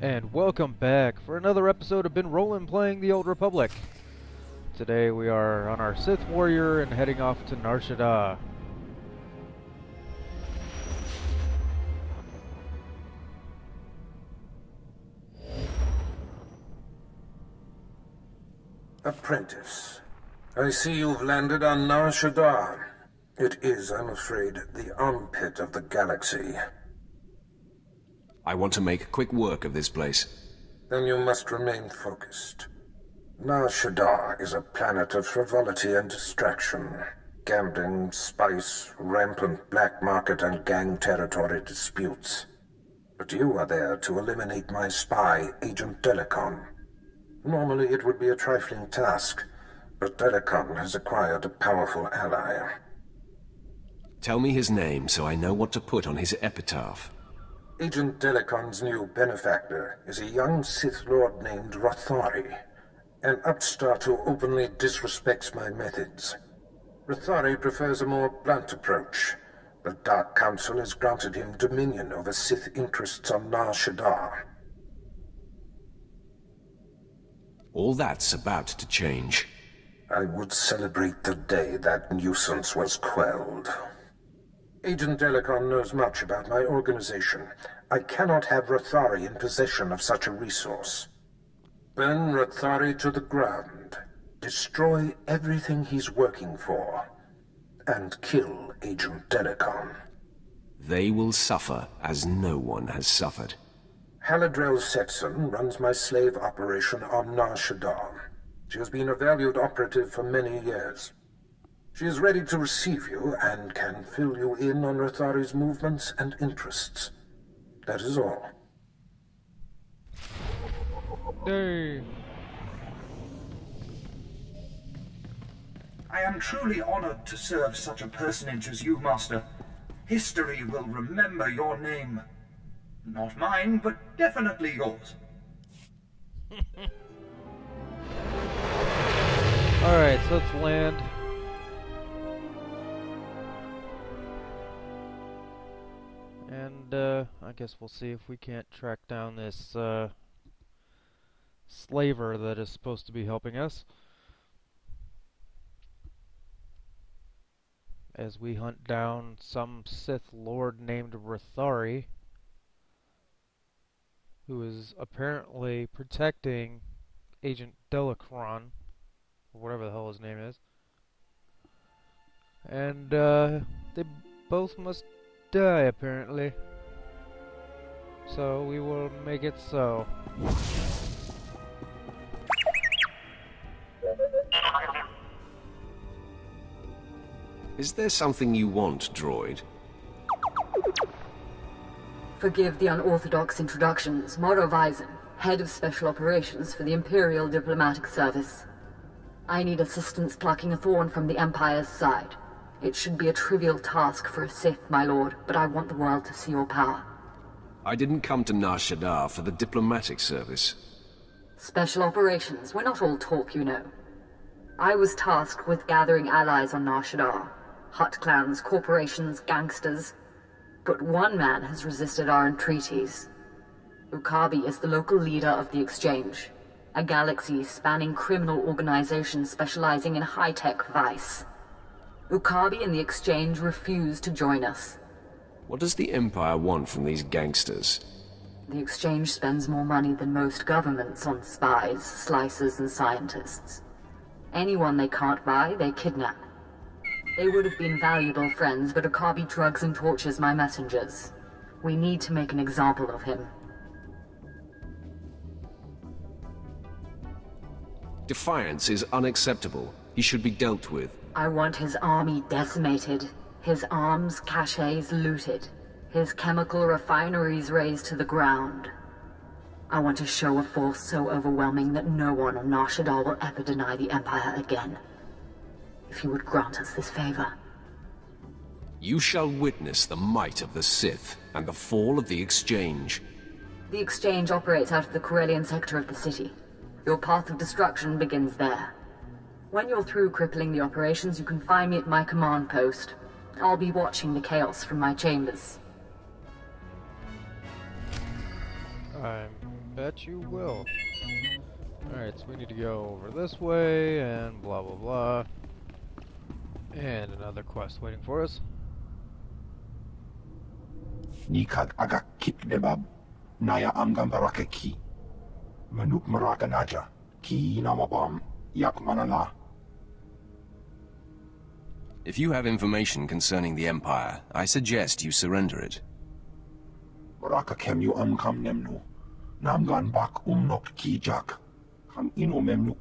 And welcome back for another episode of Been Rollin' playing the Old Republic. Today we are on our Sith warrior and heading off to Nar Shaddaa. Apprentice, I see you've landed on Nar Shaddaa. It is, I'm afraid, the armpit of the galaxy. I want to make quick work of this place. Then you must remain focused. Nar Shaddaa is a planet of frivolity and distraction. Gambling, spice, rampant black market and gang territory disputes. But you are there to eliminate my spy, Agent Delicon. Normally it would be a trifling task, but Delicon has acquired a powerful ally. Tell me his name so I know what to put on his epitaph. Agent Delicon's new benefactor is a young Sith Lord named Rothari, an upstart who openly disrespects my methods. Rothari prefers a more blunt approach. The Dark Council has granted him dominion over Sith interests on Nar Shaddaa. All that's about to change. I would celebrate the day that nuisance was quelled. Agent Delicon knows much about my organization. I cannot have Rothari in possession of such a resource. Burn Rothari to the ground. Destroy everything he's working for. And kill Agent Delicon. They will suffer as no one has suffered. Haladrel Setson runs my slave operation on Nar Shaddaa. She has been a valued operative for many years. She is ready to receive you and can fill you in on Rothari's movements and interests. That is all. Hey. I am truly honored to serve such a personage as you, Master. History will remember your name. Not mine, but definitely yours. Alright, so let's land. And, I guess we'll see if we can't track down this, slaver that is supposed to be helping us. As we hunt down some Sith Lord named Rothari, who is apparently protecting Agent Delicon, or whatever the hell his name is. And, they both must die, apparently. So, we will make it so. Is there something you want, droid? Forgive the unorthodox introductions. Moro Vizon, head of special operations for the Imperial Diplomatic Service. I need assistance plucking a thorn from the Empire's side. It should be a trivial task for a Sith, my lord, but I want the world to see your power. I didn't come to Nar Shaddaa for the diplomatic service. Special operations. We're not all talk, you know. I was tasked with gathering allies on Nar Shaddaa. Hutt clans, corporations, gangsters. But one man has resisted our entreaties. Ukabi is the local leader of the Exchange, a galaxy-spanning criminal organization specializing in high-tech vice. Ukabi and the Exchange refuse to join us. What does the Empire want from these gangsters? The Exchange spends more money than most governments on spies, slicers, and scientists. Anyone they can't buy, they kidnap. They would have been valuable friends, but Ukabi drugs and tortures my messengers. We need to make an example of him. Defiance is unacceptable. He should be dealt with. I want his army decimated, his arms caches looted, his chemical refineries razed to the ground. I want a show of force so overwhelming that no one on Nar Shaddaa will ever deny the Empire again. If you would grant us this favor. You shall witness the might of the Sith and the fall of the Exchange. The Exchange operates out of the Corellian sector of the city. Your path of destruction begins there. When you're through crippling the operations, you can find me at my command post. I'll be watching the chaos from my chambers. I'm Bet you will. Alright, so we need to go over this way, and blah blah blah. And another quest waiting for us. Nikad agak kip debab, naya amgam baraka ki. Manuk maraka naja, ki namabam, yak manala. If you have information concerning the Empire, I suggest you surrender it. Baraka kem you amkam nemnu, namgan bak umnok ki jak. Kam ino memnu,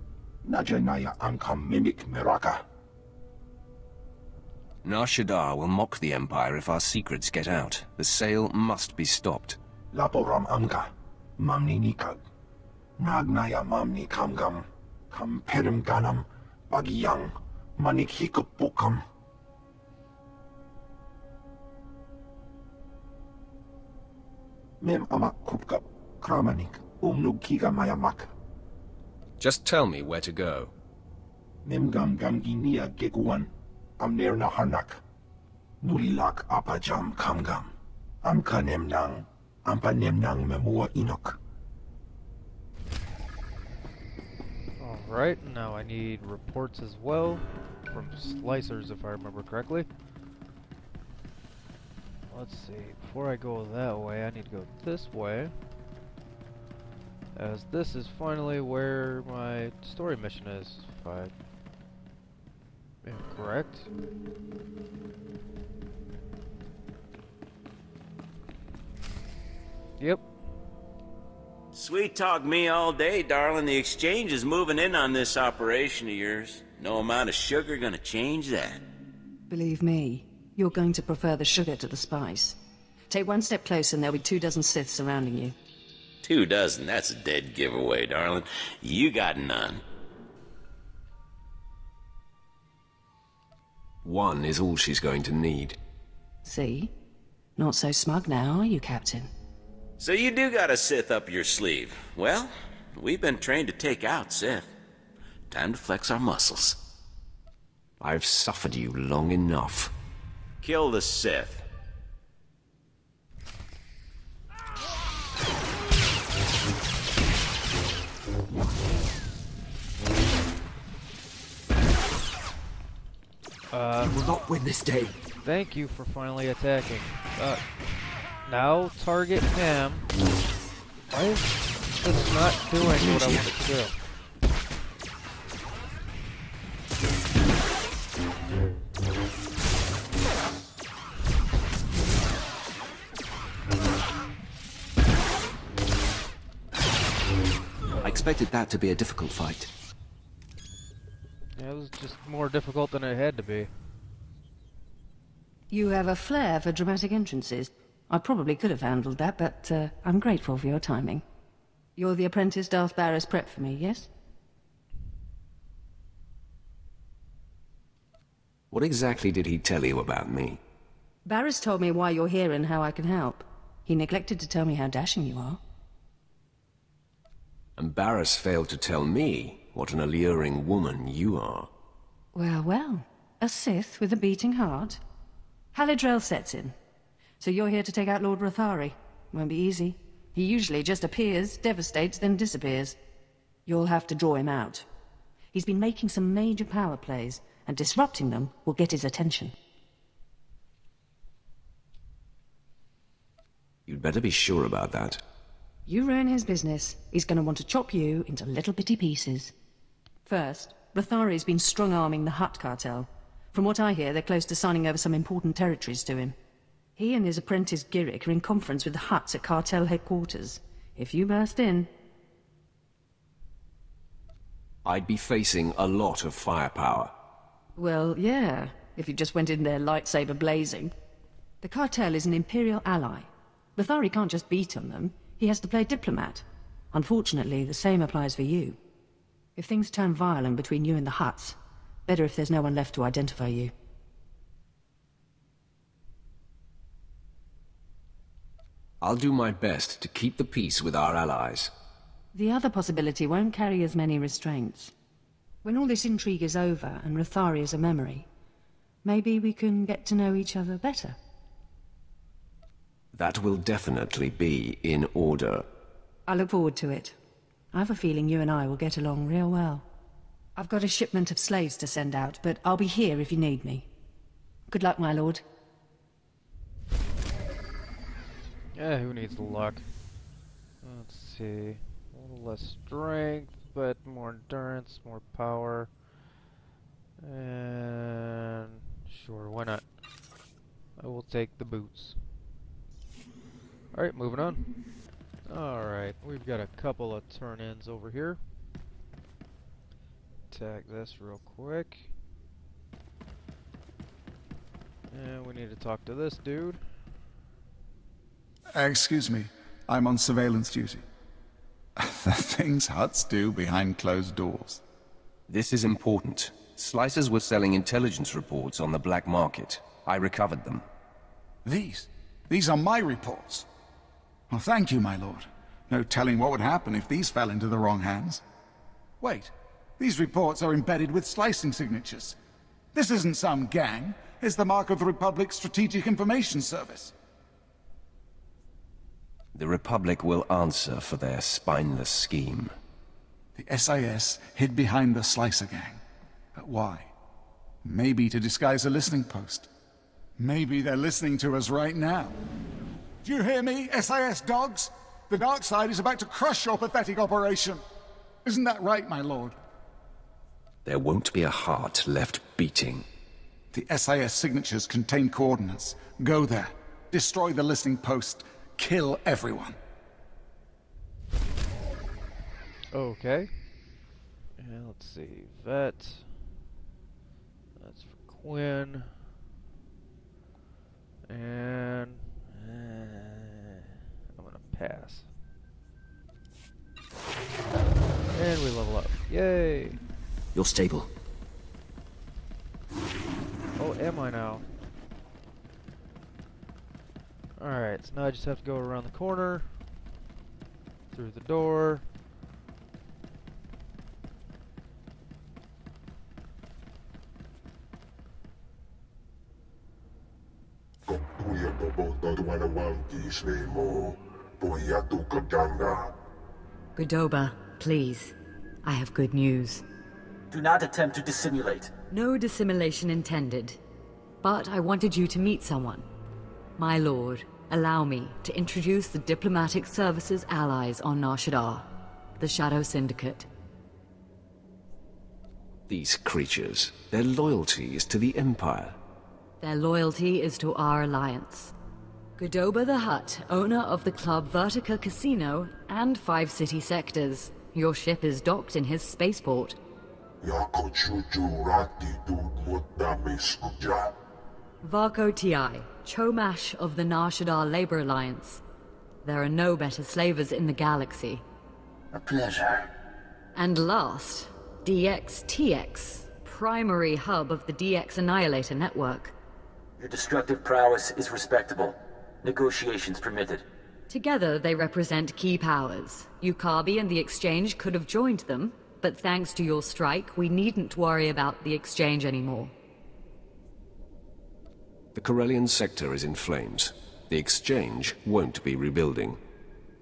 naja naya amkam mimik meraka. Nar Shaddaa will mock the Empire if our secrets get out. The sale must be stopped. Laporam amga, mamni nikag. Nagnaya mamni kamgam, kam perim ganam, bagiyang, manik hikupukam. Mem amak kupkap, kramanik, umnug kiga mayamak. Just tell me where to go. Mem gam ginia geguan, amner na harnak. Nulilak apajam kamgam. Amka nemnang, ampa nemnang memua inok. Alright, now I need reports as well, from slicers if I remember correctly. Let's see, before I go that way, I need to go this way, as this is finally where my story mission is, if I am correct. Yep. Sweet talk me all day, darling. The exchange is moving in on this operation of yours. No amount of sugar gonna change that. Believe me, you're going to prefer the sugar to the spice. Take one step closer and there'll be 24 Sith surrounding you. 24? That's a dead giveaway, darling. You got none. One is all she's going to need. See? Not so smug now, are you, Captain? So you do got a Sith up your sleeve. Well, we've been trained to take out Sith. Time to flex our muscles. I've suffered you long enough. Kill the Sith. You will not win this day. Thank you for finally attacking. Now target him. Why is this not doing what I want it to do? I expected that to be a difficult fight. Yeah, it was just more difficult than it had to be. You have a flair for dramatic entrances. I probably could have handled that, but I'm grateful for your timing. You're the apprentice Darth Barris prepped for me, yes? What exactly did he tell you about me? Barris told me why you're here and how I can help. He neglected to tell me how dashing you are. And Barris failed to tell me what an alluring woman you are. Well, well. A Sith with a beating heart? Haladrel sets in. So you're here to take out Lord Rathari. Won't be easy. He usually just appears, devastates, then disappears. You'll have to draw him out. He's been making some major power plays, and disrupting them will get his attention. You'd better be sure about that. You ruin his business, he's going to want to chop you into little bitty pieces. First, Rathari's been strong-arming the Hutt cartel. From what I hear, they're close to signing over some important territories to him. He and his apprentice Giric are in conference with the Hutts at cartel headquarters. If you burst in... I'd be facing a lot of firepower. Well, yeah, if you just went in there lightsaber blazing. The cartel is an Imperial ally. Rathari can't just beat on them, he has to play diplomat. Unfortunately, the same applies for you. If things turn violent between you and the Hutts, better if there's no one left to identify you. I'll do my best to keep the peace with our allies. The other possibility won't carry as many restraints. When all this intrigue is over and Rathari is a memory, maybe we can get to know each other better. That will definitely be in order. I look forward to it. I have a feeling you and I will get along real well. I've got a shipment of slaves to send out, but I'll be here if you need me. Good luck, my lord. Yeah, who needs the luck? Let's see. A little less strength, but more endurance, more power. And sure, why not? I will take the boots. Alright, moving on. Alright, we've got a couple of turn-ins over here. Attack this real quick. And we need to talk to this dude. Excuse me, I'm on surveillance duty. The things Hutts do behind closed doors. This is important. Slicers were selling intelligence reports on the black market. I recovered them. These are my reports. Well, thank you, my lord. No telling what would happen if these fell into the wrong hands. Wait, these reports are embedded with slicing signatures. This isn't some gang. It's the mark of the Republic's Strategic Information Service. The Republic will answer for their spineless scheme. The SIS hid behind the Slicer gang. But why? Maybe to disguise a listening post. Maybe they're listening to us right now. Do you hear me, SIS dogs? The dark side is about to crush your pathetic operation. Isn't that right, my lord? There won't be a heart left beating. The SIS signatures contain coordinates. Go there. Destroy the listening post. Kill everyone. Okay. And let's see. Vet. That's for Quinn. And I'm gonna pass. And we level up. Yay! You're stable. Oh, am I now? Alright, so now I just have to go around the corner, through the door. Godoba, please. I have good news. Do not attempt to dissimulate. No dissimulation intended. But I wanted you to meet someone. My lord, allow me to introduce the Diplomatic Service's allies on Nar Shaddaa, the Shadow Syndicate. These creatures, their loyalty is to the Empire. Their loyalty is to our alliance. Godoba the Hutt, owner of the Club Vertica Casino and 5 city sectors. Your ship is docked in his spaceport. Varko Ti, Chomash of the Nar Shaddaa Labor Alliance. There are no better slavers in the galaxy. A pleasure. And last, DXTX, primary hub of the DX Annihilator network. Your destructive prowess is respectable. Negotiations permitted. Together they represent key powers. Yukabi and the Exchange could have joined them, but thanks to your strike, we needn't worry about the Exchange anymore. The Corellian sector is in flames. The Exchange won't be rebuilding.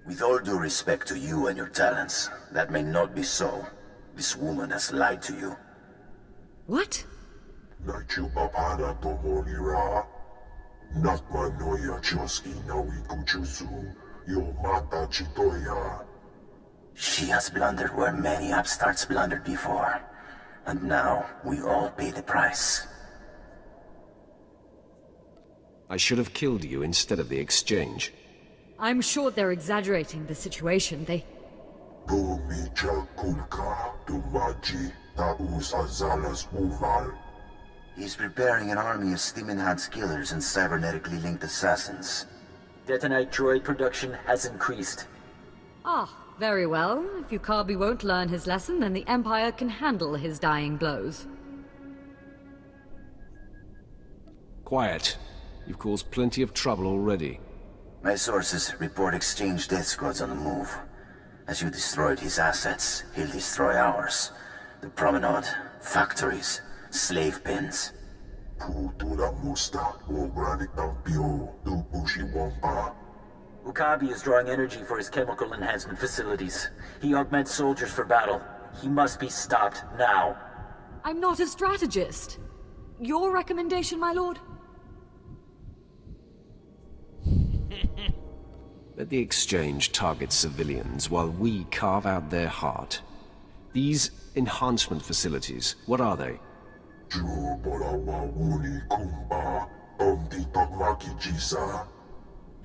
With all due respect to you and your talents, that may not be so. This woman has lied to you. What? She has blundered where many upstarts blundered before. And now, we all pay the price. I should have killed you instead of the Exchange. I'm sure they're exaggerating the situation. They... He's preparing an army of steam-enhanced killers and cybernetically linked assassins. Detonite droid production has increased. Ah, very well. If Yukabi won't learn his lesson, then the Empire can handle his dying blows. Quiet. You've caused plenty of trouble already. My sources report Exchange death squads on the move. As you destroyed his assets, he'll destroy ours. The promenade, factories, slave pens. Ukabi is drawing energy for his chemical enhancement facilities. He augments soldiers for battle. He must be stopped now. I'm not a strategist. Your recommendation, my lord? Let the exchange target civilians while we carve out their heart. These enhancement facilities, what are they?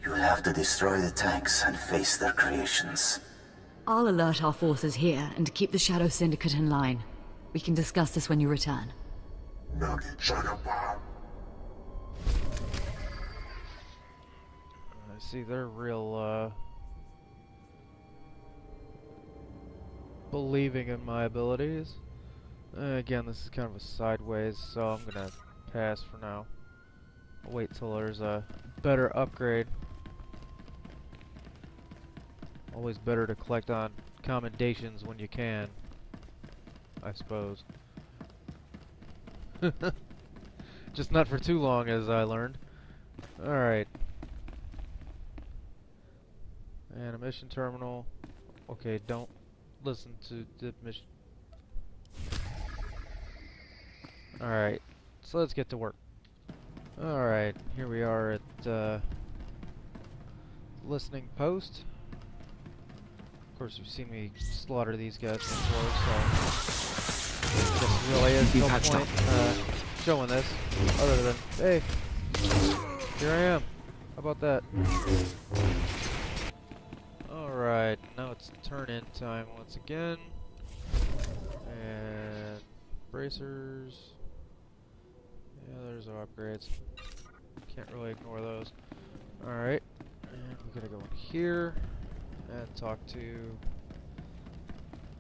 You'll have to destroy the tanks and face their creations. I'll alert our forces here and keep the Shadow Syndicate in line. We can discuss this when you return. I see they're real, believing in my abilities. Again, this is kind of a sideways, so I'm gonna pass for now. I'll wait till there's a better upgrade. Always better to collect on commendations when you can, I suppose. Just not for too long, as I learned. Alright. And a mission terminal. Okay, don't listen to the mission. Alright, so let's get to work. Alright, here we are at listening post. Of course, you've seen me slaughter these guys before, so this really is no point showing this, other than, hey, here I am. How about that? Alright, now it's turn-in time once again. And bracers. Yeah, there's our upgrades. Can't really ignore those. Alright, and we gotta go in here and talk to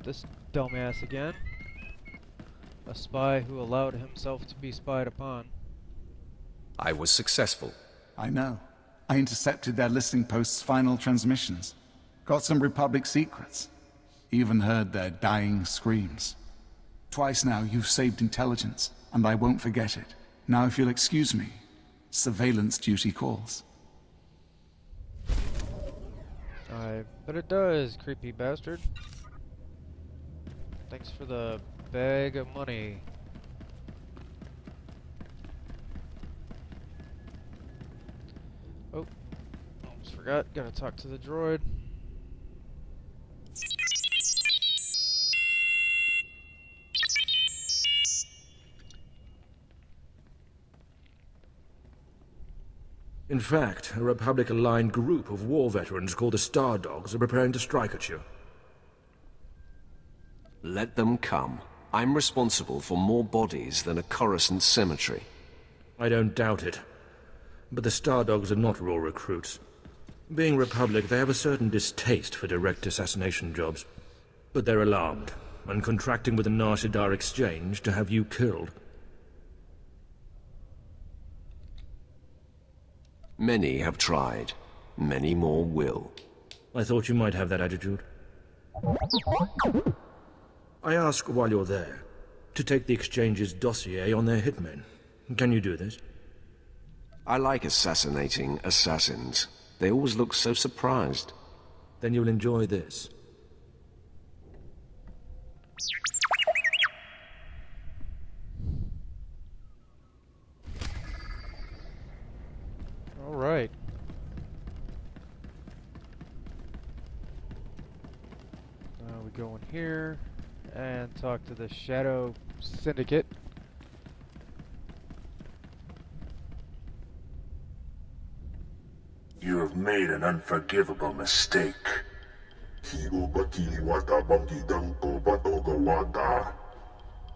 this dumbass again. A spy who allowed himself to be spied upon. I was successful. I know. I intercepted their listening post's final transmissions. Got some Republic secrets. Even heard their dying screams. Twice now you've saved intelligence, and I won't forget it. Now if you'll excuse me, surveillance duty calls. I bet it does, creepy bastard. Thanks for the bag of money. Oh, almost forgot. Gotta talk to the droid. In fact, a Republic-aligned group of war veterans called the Star Dogs are preparing to strike at you. Let them come. I'm responsible for more bodies than a Coruscant cemetery. I don't doubt it. But the Star Dogs are not raw recruits. Being Republic, they have a certain distaste for direct assassination jobs. But they're alarmed, and contracting with the Nar Shaddaa Exchange to have you killed. Many have tried. Many more will. I thought you might have that attitude. I ask while you're there, to take the Exchange's dossier on their hitmen. Can you do this? I like assassinating assassins. They always look so surprised. Then you'll enjoy this. Alright. Now we go in here and talk to the Shadow Syndicate. You have made an unforgivable mistake.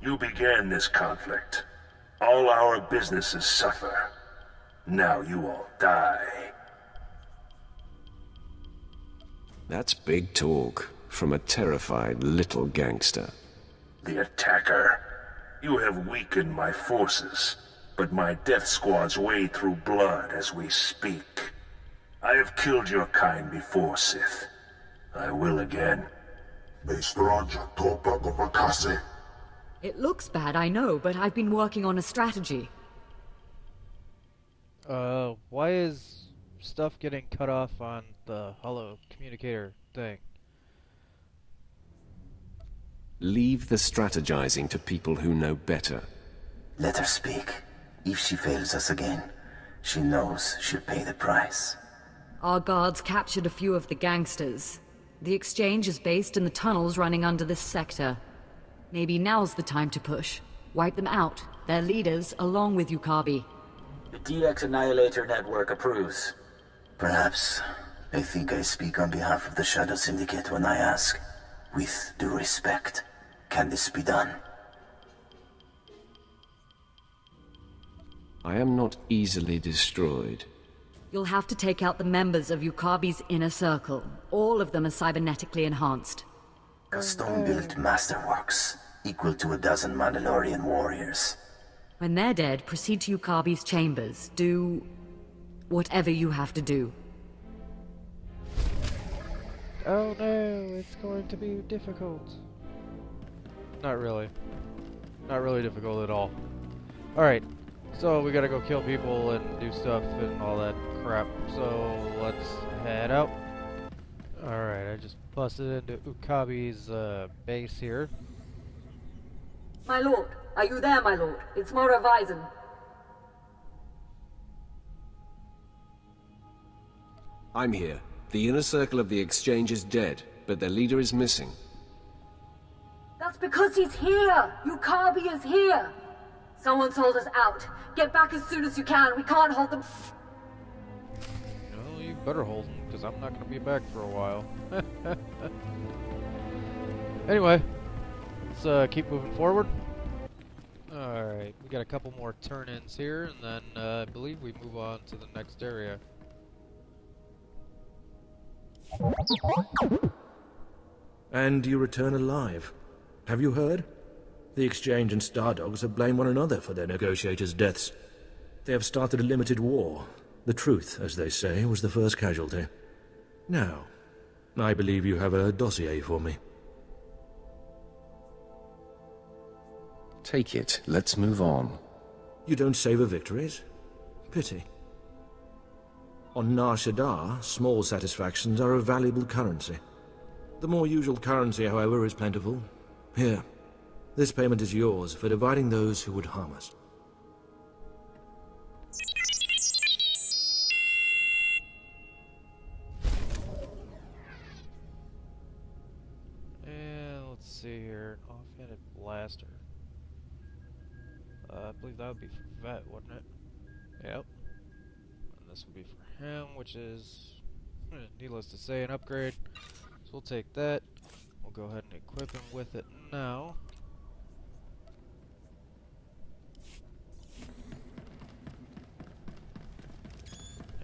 You began this conflict. All our businesses suffer. Now you all die. That's big talk from a terrified little gangster. The attacker. You have weakened my forces, but my death squads wade through blood as we speak. I have killed your kind before, Sith. I will again. It looks bad, I know, but I've been working on a strategy. Why is stuff getting cut off on the holo communicator thing. Leave the strategizing to people who know better. Let her speak. If she fails us again, she knows she'll pay the price. Our guards captured a few of the gangsters. The exchange is based in the tunnels running under this sector. Maybe now's the time to push. Wipe them out, their leaders, along with Yukabi. The DX Annihilator Network approves. Perhaps. I think I speak on behalf of the Shadow Syndicate when I ask, with due respect, can this be done? I am not easily destroyed. You'll have to take out the members of Yukabi's inner circle. All of them are cybernetically enhanced. Custom-built masterworks, equal to a dozen Mandalorian warriors. When they're dead, proceed to Yukabi's chambers. Do whatever you have to do. Oh no, it's going to be difficult. Not really. Not really difficult at all. Alright, so we gotta go kill people and do stuff and all that crap. So let's head out. Alright, I just busted into Yukabi's base here. My lord, are you there, my lord? It's Mora Weizen. I'm here. The inner circle of the exchange is dead, but their leader is missing. That's because he's here! Yukabi is here! Someone's hold us out. Get back as soon as you can. We can't hold them. No, you better hold them, because I'm not going to be back for a while. Anyway, let's keep moving forward. Alright, we got a couple more turn-ins here, and then I believe we move on to the next area. And you return alive. Have you heard? The Exchange and Stardogs have blamed one another for their negotiators' deaths. They have started a limited war. The truth, as they say, was the first casualty. Now, I believe you have a dossier for me. Take it. Let's move on. You don't savor victories? Pity. On Nar Shaddaa, small satisfactions are a valuable currency. The more usual currency, however, is plentiful. Here, this payment is yours for dividing those who would harm us. And let's see here, an offhanded blaster. I believe that would be for Vet, wouldn't it? Yep. And this would be for him, which is, needless to say, an upgrade. So we'll take that. We'll go ahead and equip him with it now.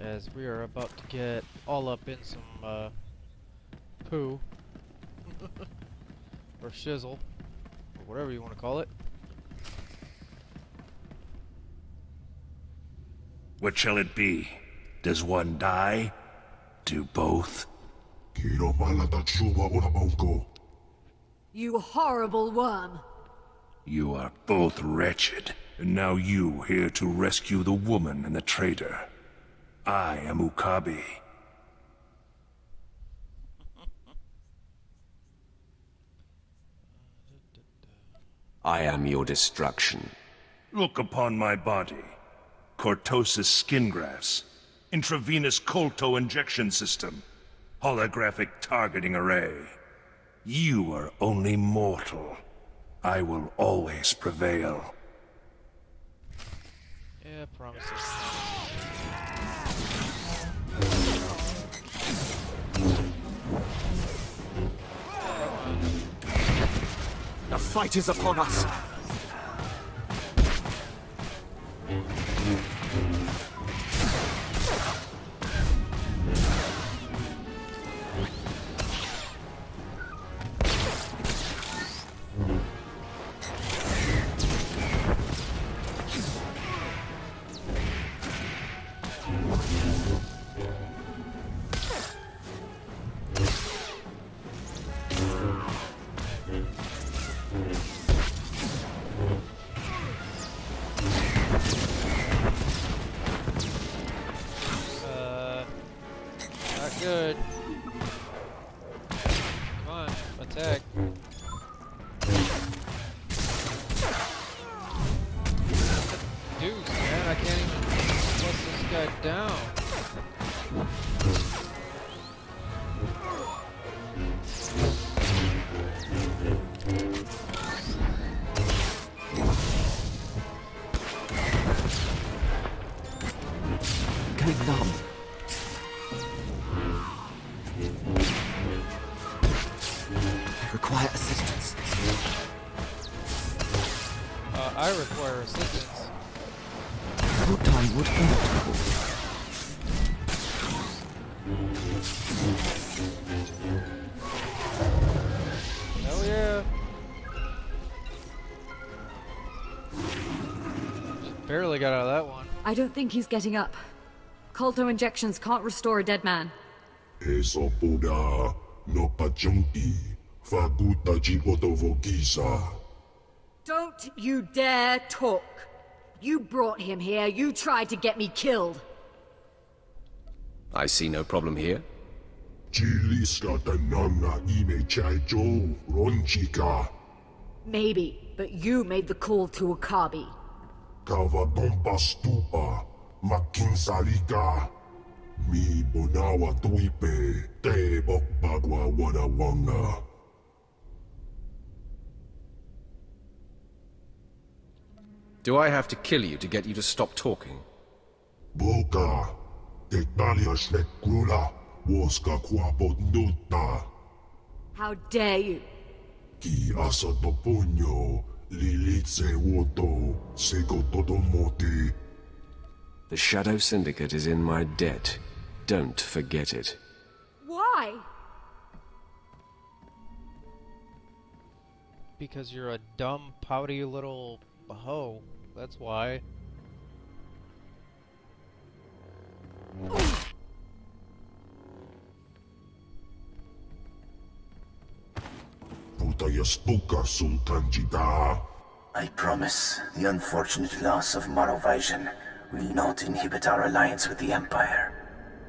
As we are about to get all up in some poo. Or shizzle. Or whatever you want to call it. What shall it be? Does one die? Do both? You horrible worm! You are both wretched, and now you here to rescue the woman and the traitor. I am Yukabi. I am your destruction. Look upon my body. Cortosis skin grafts, intravenous colto injection system, holographic targeting array. You are only mortal. I will always prevail. Yeah, promises. The fight is upon us. attack. Deuce, man, I can't even bust this guy down. Going numb. I require assistance. I require assistance. Thought I would not call. Hell yeah. Just barely got out of that one. I don't think he's getting up. Colto injections can't restore a dead man. Eso puda no pachunki. Faguta jibotovogisa. Don't you dare talk. You brought him here. You tried to get me killed. I see no problem here. Chiliska tanana ime chaicho ronchika. Maybe, but you made the call to Okabe. Kavadompa stupa. Makinsalika. Mi bonawa tuipe. Te bokbagwa wanawanga. Do I have to kill you to get you to stop talking? Boka. Tetalia snekrula. Woska kwapodnuta. How dare you? Ki asa toponyo. Lilitse woto. Sego totomoti. The Shadow Syndicate is in my debt. Don't forget it. Why? Because you're a dumb, pouty little hoe. That's why. I promise the unfortunate loss of Moral-Vision will not inhibit our alliance with the Empire.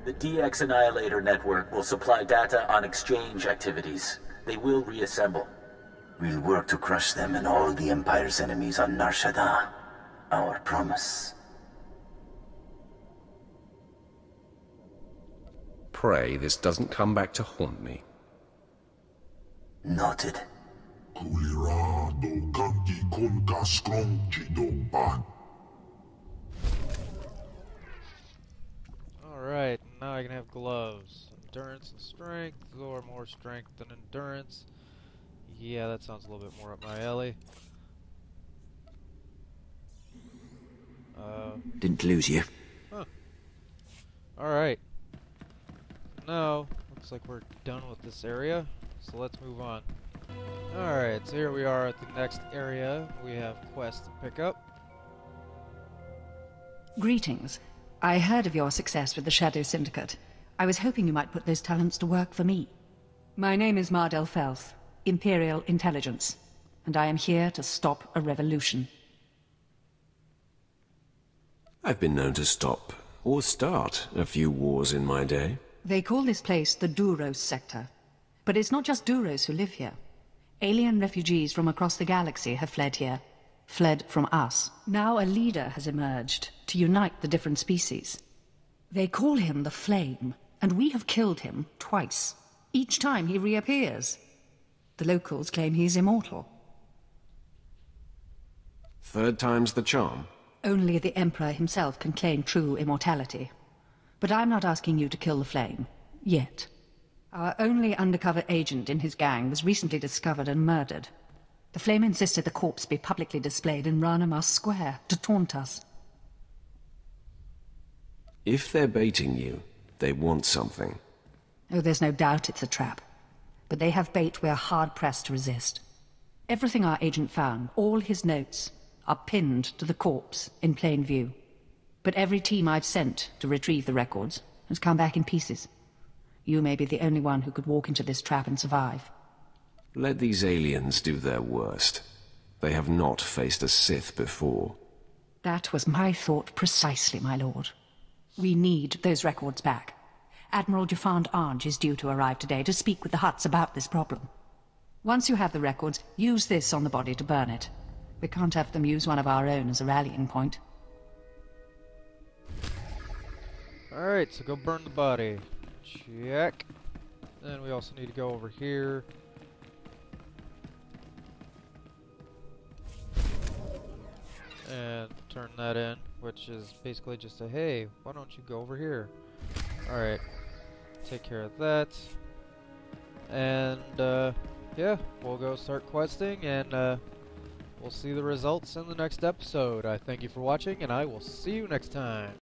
The DX Annihilator network will supply data on exchange activities. They will reassemble. We'll work to crush them and all the Empire's enemies on Nar Shaddaa. Our promise. Pray this doesn't come back to haunt me. Noted. Alright, now I can have gloves. Endurance and strength, or more strength than endurance. Yeah, that sounds a little bit more up my alley. Didn't lose you. Huh. Alright. Now, looks like we're done with this area, so let's move on. Alright, so here we are at the next area. We have quests to pick up. Greetings. I heard of your success with the Shadow Syndicate. I was hoping you might put those talents to work for me. My name is Mardel Felth, Imperial Intelligence, and I am here to stop a revolution. I've been known to stop, or start, a few wars in my day. They call this place the Duros Sector. But it's not just Duros who live here. Alien refugees from across the galaxy have fled here. Fled from us. Now a leader has emerged to unite the different species. They call him the Flame, and we have killed him twice. Each time he reappears. The locals claim he's immortal. Third time's the charm. Only the Emperor himself can claim true immortality. But I'm not asking you to kill the Flame. Yet. Our only undercover agent in his gang was recently discovered and murdered. The Flame insisted the corpse be publicly displayed in Ranamas Square to taunt us. If they're baiting you, they want something. Oh, there's no doubt it's a trap. But they have bait we're hard-pressed to resist. Everything our agent found, all his notes, are pinned to the corpse in plain view. But every team I've sent to retrieve the records has come back in pieces. You may be the only one who could walk into this trap and survive. Let these aliens do their worst. They have not faced a Sith before. That was my thought precisely, my lord. We need those records back. Admiral Jafand Arge is due to arrive today to speak with the Hutts about this problem. Once you have the records, use this on the body to burn it. We can't have them use one of our own as a rallying point. Alright, so go burn the body. Check. Then we also need to go over here. And turn that in, which is basically just a, hey, why don't you go over here? Alright, take care of that. And, yeah, we'll go start questing, and, we'll see the results in the next episode. I thank you for watching, and I will see you next time.